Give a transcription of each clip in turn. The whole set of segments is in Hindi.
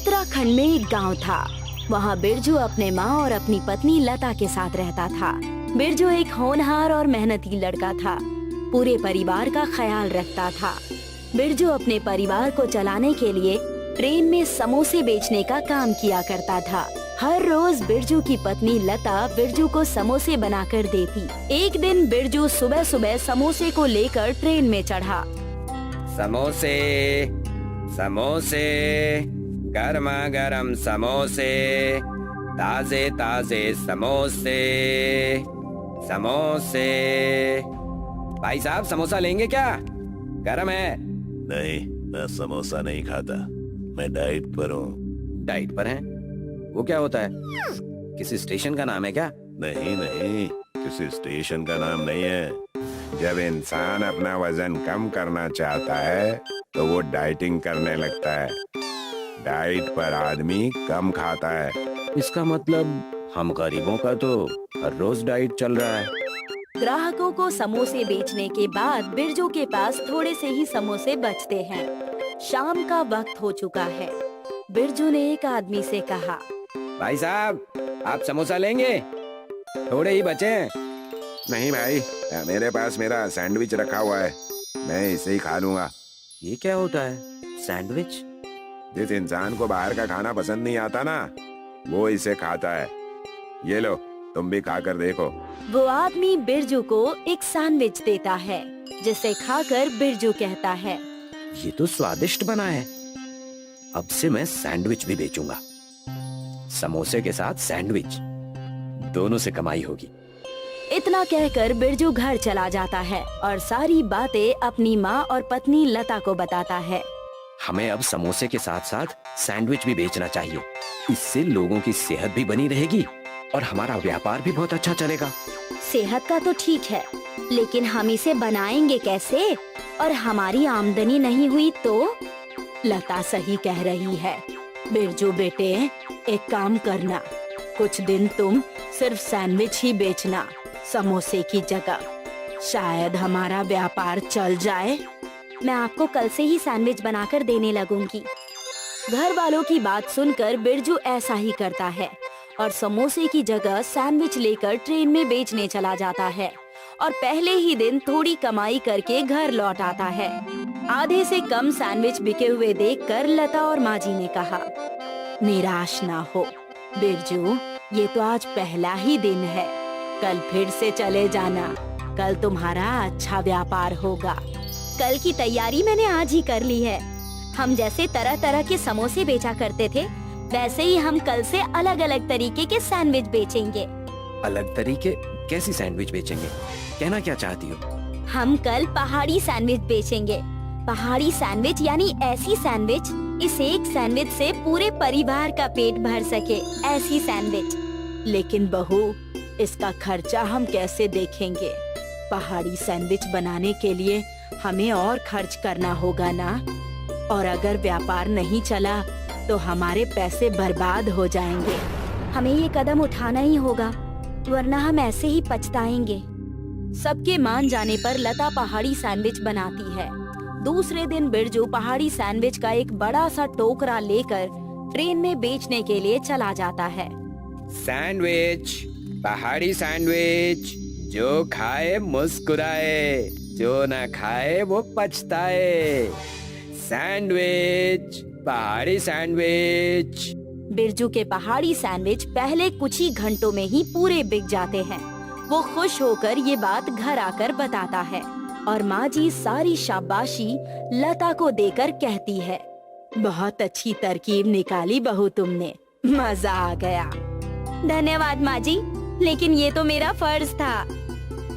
उत्तराखंड में एक गांव था। वहाँ बिरजू अपने माँ और अपनी पत्नी लता के साथ रहता था। बिरजू एक होनहार और मेहनती लड़का था। पूरे परिवार का ख्याल रखता था। बिरजू अपने परिवार को चलाने के लिए ट्रेन में समोसे बेचने का काम किया करता था। हर रोज बिरजू की पत्नी लता बिरजू को समोसे बनाकर देती। एक दिन बिरजू सुबह सुबह समोसे को लेकर ट्रेन में चढ़ा। समोसे समोसे, गर्मा गर्म समोसे, ताजे ताजे समोसे समोसे। भाई साहब समोसा लेंगे क्या? गरम है। नहीं, मैं समोसा नहीं खाता। मैं डाइट पर हूँ। डाइट पर हैं? वो क्या होता है? किसी स्टेशन का नाम है क्या? नहीं नहीं, किसी स्टेशन का नाम नहीं है। जब इंसान अपना वजन कम करना चाहता है तो वो डाइटिंग करने लगता है। डाइट पर आदमी कम खाता है। इसका मतलब हम गरीबों का तो हर रोज डाइट चल रहा है। ग्राहकों को समोसे बेचने के बाद बिरजू के पास थोड़े से ही समोसे बचते हैं। शाम का वक्त हो चुका है। बिरजू ने एक आदमी से कहा, भाई साहब आप समोसा लेंगे? थोड़े ही बचे हैं। नहीं भाई, मेरे पास मेरा सैंडविच रखा हुआ है, मैं इसे ही खा लूंगा। ये क्या होता है सैंडविच? जिस इंसान को बाहर का खाना पसंद नहीं आता ना, वो इसे खाता है। ये लो, तुम भी खाकर देखो। वो आदमी बिरजू को एक सैंडविच देता है, जिसे खाकर बिरजू कहता है, ये तो स्वादिष्ट बना है। अब से मैं सैंडविच भी बेचूंगा। समोसे के साथ सैंडविच, दोनों से कमाई होगी। इतना कहकर बिरजू घर चला जाता है और सारी बातें अपनी माँ और पत्नी लता को बताता है। हमें अब समोसे के साथ साथ सैंडविच भी बेचना चाहिए। इससे लोगों की सेहत भी बनी रहेगी और हमारा व्यापार भी बहुत अच्छा चलेगा। सेहत का तो ठीक है, लेकिन हम इसे बनाएंगे कैसे? और हमारी आमदनी नहीं हुई तो? लता सही कह रही है। बिरजू बेटे, एक काम करना, कुछ दिन तुम सिर्फ सैंडविच ही बेचना समोसे की जगह। शायद हमारा व्यापार चल जाए। मैं आपको कल से ही सैंडविच बनाकर देने लगूंगी। घर वालों की बात सुनकर बिरजू ऐसा ही करता है और समोसे की जगह सैंडविच लेकर ट्रेन में बेचने चला जाता है और पहले ही दिन थोड़ी कमाई करके घर लौट आता है। आधे से कम सैंडविच बिके हुए देखकर लता और माँ जी ने कहा, निराश ना हो बिरजू, ये तो आज पहला ही दिन है। कल फिर से चले जाना, कल तुम्हारा अच्छा व्यापार होगा। कल की तैयारी मैंने आज ही कर ली है। हम जैसे तरह तरह के समोसे बेचा करते थे, वैसे ही हम कल से अलग अलग तरीके के सैंडविच बेचेंगे। अलग तरीके? कैसी सैंडविच बेचेंगे? कहना क्या चाहती हो? हम कल पहाड़ी सैंडविच बेचेंगे। पहाड़ी सैंडविच यानी ऐसी सैंडविच, इस एक सैंडविच से पूरे परिवार का पेट भर सके, ऐसी सैंडविच। लेकिन बहू, इसका खर्चा हम कैसे देखेंगे? पहाड़ी सैंडविच बनाने के लिए हमें और खर्च करना होगा ना, और अगर व्यापार नहीं चला तो हमारे पैसे बर्बाद हो जाएंगे। हमें ये कदम उठाना ही होगा, वरना हम ऐसे ही पछताएंगे। सबके मान जाने पर लता पहाड़ी सैंडविच बनाती है। दूसरे दिन बिरजू पहाड़ी सैंडविच का एक बड़ा सा टोकरा लेकर ट्रेन में बेचने के लिए चला जाता है। सैंडविच, पहाड़ी सैंडविच, जो खाए मुस्कुराए, जो न खाए वो पछताए। सैंडविच, पहाड़ी सैंडविच। बिरजू के पहाड़ी सैंडविच पहले कुछ ही घंटों में ही पूरे बिक जाते हैं। वो खुश होकर ये बात घर आकर बताता है और माँ जी सारी शाबाशी लता को देकर कहती है, बहुत अच्छी तरकीब निकाली बहू तुमने, मजा आ गया। धन्यवाद माँ जी, लेकिन ये तो मेरा फर्ज था।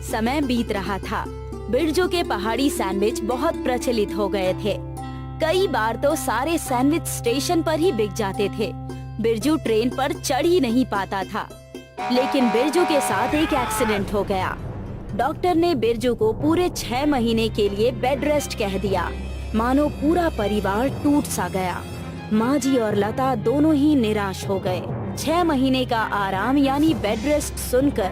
समय बीत रहा था। बिरजू के पहाड़ी सैंडविच बहुत प्रचलित हो गए थे। कई बार तो सारे सैंडविच स्टेशन पर ही बिक जाते थे। बिरजू ट्रेन पर चढ़ ही नहीं पाता था। लेकिन बिरजू के साथ एक एक्सीडेंट हो गया। डॉक्टर ने बिरजू को पूरे 6 महीने के लिए बेड रेस्ट कह दिया। मानो पूरा परिवार टूट सा गया। माँ जी और लता दोनों ही निराश हो गए। 6 महीने का आराम यानी बेड रेस्ट सुनकर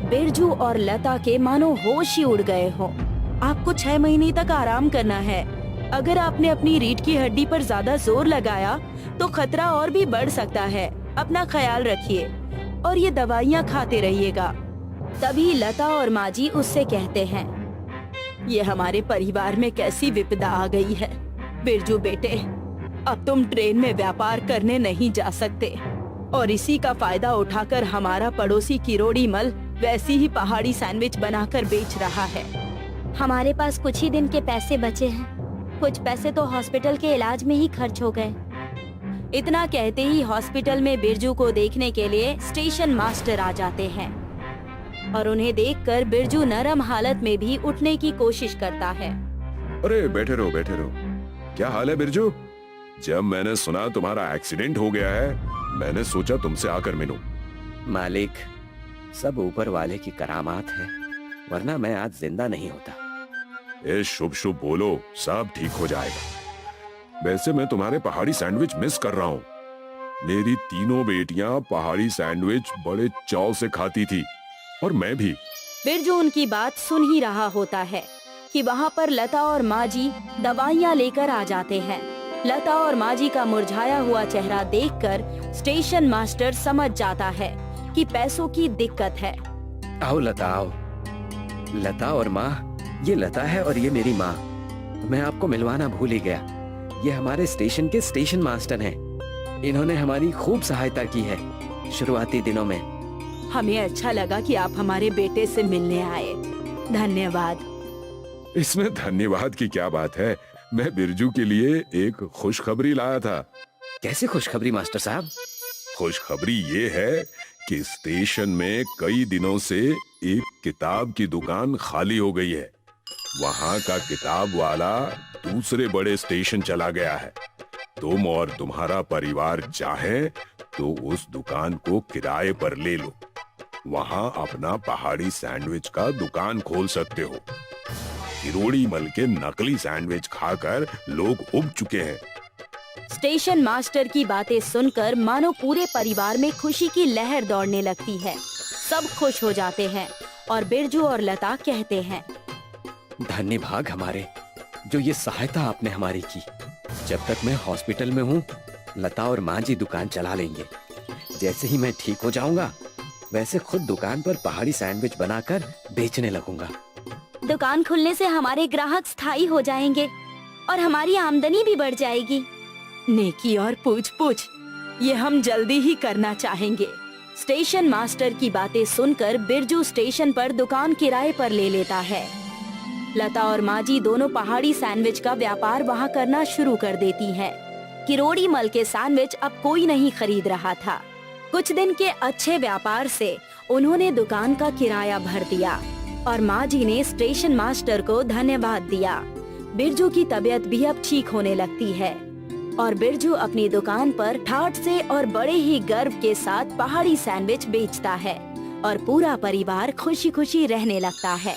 बिरजू और लता के मानो होश ही उड़ गए हो। आपको 6 महीने तक आराम करना है? अगर आपने अपनी रीढ़ की हड्डी पर ज्यादा जोर लगाया तो खतरा और भी बढ़ सकता है। अपना ख्याल रखिए और ये दवाइयाँ खाते रहिएगा। तभी लता और माजी उससे कहते हैं, ये हमारे परिवार में कैसी विपदा आ गई है। बिरजू बेटे, अब तुम ट्रेन में व्यापार करने नहीं जा सकते और इसी का फायदा उठाकर हमारा पड़ोसी किरोड़ी मल वैसी ही पहाड़ी सैंडविच बनाकर बेच रहा है। हमारे पास कुछ ही दिन के पैसे बचे हैं। कुछ पैसे तो हॉस्पिटल के इलाज में ही खर्च हो गए। इतना कहते ही हॉस्पिटल में बिरजू को देखने के लिए स्टेशन मास्टर आ जाते हैं और उन्हें देखकर बिरजू नरम हालत में भी उठने की कोशिश करता है। अरे बैठे रहो बैठे रहो। क्या हाल है बिरजू? जब मैंने सुना तुम्हारा एक्सीडेंट हो गया है, मैंने सोचा तुमसे आकर मिलूं। मालिक, सब ऊपर वाले की करामात है, वरना मैं आज जिंदा नहीं होता। ए शुभ शुभ बोलो, सब ठीक हो जाएगा। वैसे मैं तुम्हारे पहाड़ी सैंडविच मिस कर रहा हूँ। मेरी तीनों बेटियां पहाड़ी सैंडविच बड़े चाव से खाती थी और मैं भी। बिरजू उनकी बात सुन ही रहा होता है कि वहाँ पर लता और माजी दवाइयाँ लेकर आ जाते हैं। लता और माजी का मुरझाया हुआ चेहरा देखकर स्टेशन मास्टर समझ जाता है कि पैसों की दिक्कत है। आओ लता, आओ। लता और माँ, ये लता है और ये मेरी माँ। मैं आपको मिलवाना भूल ही गया। ये हमारे स्टेशन के स्टेशन मास्टर हैं। इन्होंने हमारी खूब सहायता की है शुरुआती दिनों में। हमें अच्छा लगा कि आप हमारे बेटे से मिलने आए। धन्यवाद। इसमें धन्यवाद की क्या बात है। मैं बिरजू के लिए एक खुशखबरी लाया था। कैसे खुशखबरी मास्टर साहब? खुशखबरी ये है कि स्टेशन में कई दिनों से एक किताब की दुकान खाली हो गई है। वहाँ का किताब वाला दूसरे बड़े स्टेशन चला गया है। तुम और तुम्हारा परिवार चाहें तो उस दुकान को किराए पर ले लो। वहाँ अपना पहाड़ी सैंडविच का दुकान खोल सकते हो। किरोड़ी मल के नकली सैंडविच खाकर लोग उब चुके हैं। स्टेशन मास्टर की बातें सुनकर मानो पूरे परिवार में खुशी की लहर दौड़ने लगती है। सब खुश हो जाते हैं और बिरजू और लता कहते हैं, धन्य भाग हमारे, जो ये सहायता आपने हमारी की। जब तक मैं हॉस्पिटल में हूँ, लता और माँ जी दुकान चला लेंगे। जैसे ही मैं ठीक हो जाऊंगा, वैसे खुद दुकान पर पहाड़ी सैंडविच बनाकर बेचने लगूंगा। दुकान खुलने से हमारे ग्राहक स्थायी हो जाएंगे और हमारी आमदनी भी बढ़ जाएगी। नेकी और पूछ पूछ, ये हम जल्दी ही करना चाहेंगे। स्टेशन मास्टर की बातें सुनकर बिरजू स्टेशन पर दुकान किराए पर ले लेता है। लता और माजी दोनों पहाड़ी सैंडविच का व्यापार वहाँ करना शुरू कर देती हैं। किरोड़ी मल के सैंडविच अब कोई नहीं खरीद रहा था। कुछ दिन के अच्छे व्यापार से उन्होंने दुकान का किराया भर दिया और माजी ने स्टेशन मास्टर को धन्यवाद दिया। बिरजू की तबीयत भी अब ठीक होने लगती है और बिरजू अपनी दुकान पर ठाठ से और बड़े ही गर्व के साथ पहाड़ी सैंडविच बेचता है और पूरा परिवार खुशी खुशी रहने लगता है।